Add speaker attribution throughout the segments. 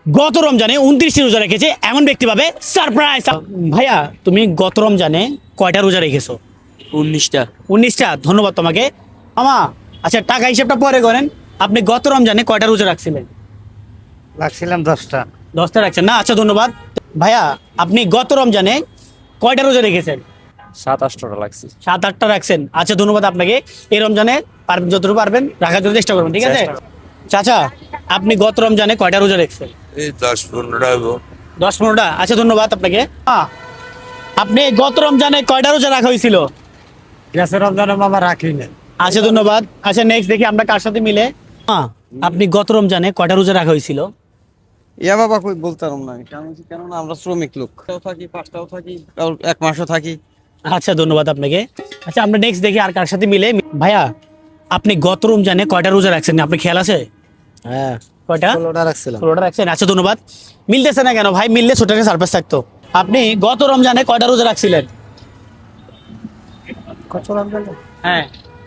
Speaker 1: গত রমজানে 29টি রোজা রেখেছে এমন ব্যক্তি পাবে সারপ্রাইজ। ভাইয়া তুমি গত রমজানে কয়টা রোজা রেখেছো?
Speaker 2: 19টা।
Speaker 1: 19টা। ধন্যবাদ তোমাকে মামা। আচ্ছা টাকা হিসাবটা পরে করেন। আপনি গত রমজানে কয়টা রোজা রাখছিলেন?
Speaker 3: রাখছিলাম 10টা।
Speaker 1: 10টা রাখছেন না? আচ্ছা ধন্যবাদ। ভাইয়া আপনি গত রমজানে কয়টা রোজা রেখেছেন?
Speaker 2: 7-8টা লাগছে।
Speaker 1: 7-8টা রাখছেন। আচ্ছা ধন্যবাদ আপনাকে। এই রমজানে পারবেন যতটুকু পারবেন রাখার জন্য চেষ্টা করবেন, ঠিক আছে? চাচা আপনি গত রমজানে কয়টা রোজা রেখেছেন?
Speaker 4: এই 10-15টা হইব।
Speaker 1: 10-15টা। আচ্ছা ধন্যবাদ আপনাকে। আপনি গত রমজানে কয়টা রোজা রাখা হয়েছিল?
Speaker 3: গ্যাসের রমজানে মামা রাখি না।
Speaker 1: আচ্ছা ধন্যবাদ। আচ্ছা নেক্সট দেখি আমরা কার সাথে মিলে। আপনি গত রমজানে কয়টা রোজা রাখা হয়েছিল?
Speaker 5: ইয়া বাবা কই বলতে পারলাম না, কেননা আমরা শ্রমিক লোক, থাকি 5টাও থাকি, এক মাসও থাকি।
Speaker 1: আচ্ছা ধন্যবাদ আপনাকে। আচ্ছা আমরা নেক্সট দেখি আর কার সাথে মিলে। ভাইয়া আপনি গত রমজানে কয়টা রোজা রাখছেন আপনি খেয়াল আছে?
Speaker 3: হ্যাঁ
Speaker 1: কয়টা?
Speaker 3: 16টা রাখছিলাম।
Speaker 1: 16টা রাখছেন। আচ্ছা ধন্যবাদ। মিলতেছে না কেন ভাই? মিললে ছোট একটা সারপ্রাইজ থাকতো। আপনি গত রমজানে কয়টা রোজা রাখছিলেন?
Speaker 3: কত রমজানে?
Speaker 1: হ্যাঁ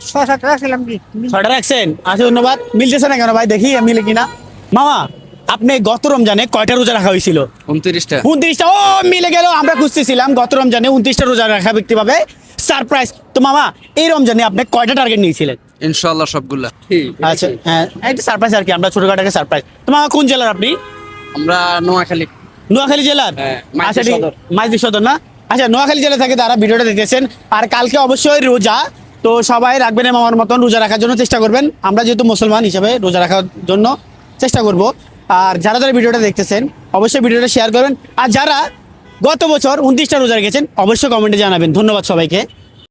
Speaker 3: 6-7টা রাখছিলাম কি?
Speaker 1: 6টা রাখছেন। আচ্ছা ধন্যবাদ। মিলতেছে না কেন ভাই? দেখি মিলে কিনা। মামা আপনি গত রমজানে কয়টা রোজা রাখা হয়েছিল?
Speaker 2: 29টা।
Speaker 1: 29টা। ও মিলে গেল। আমরা খুঁজতেছিলাম গত রমজানে 29টা রোজা রাখা ব্যক্তি পাবে সারপ্রাইজ। তো মামা এই রমজানে আপনি কয়টা টার্গেট নিয়েছিলেন?
Speaker 2: ইনশাআল্লাহ সবগুলা।
Speaker 1: আচ্ছা হ্যাঁ একটা সারপ্রাইজ আর কি, আমরা ছোটখাটো একটা সারপ্রাইজ। তো মামা কোন জেলার আপনি?
Speaker 2: আমরা নোয়াখালী।
Speaker 1: নোয়াখালী জেলার?
Speaker 2: হ্যাঁ,
Speaker 1: আচ্ছা
Speaker 2: মাইজদি সদর।
Speaker 1: মাইজদি সদর না? আচ্ছা নোয়াখালী জেলা থেকে তারা ভিডিওটা দেখতেছেন। আর কালকে অবশ্যই রোজা, তো সবাই রাখবেন আমার মতন রোজা রাখার জন্য চেষ্টা করবেন। আমরা যেহেতু মুসলমান হিসেবে রোজা রাখার জন্য চেষ্টা করব। আর যারা যারা ভিডিওটা দেখতেছেন অবশ্যই ভিডিওটা শেয়ার করবেন। আর যারা গত বছর 29টা রোজা রেখেছেন অবশ্যই কমেন্টে জানাবেন। ধন্যবাদ সবাইকে।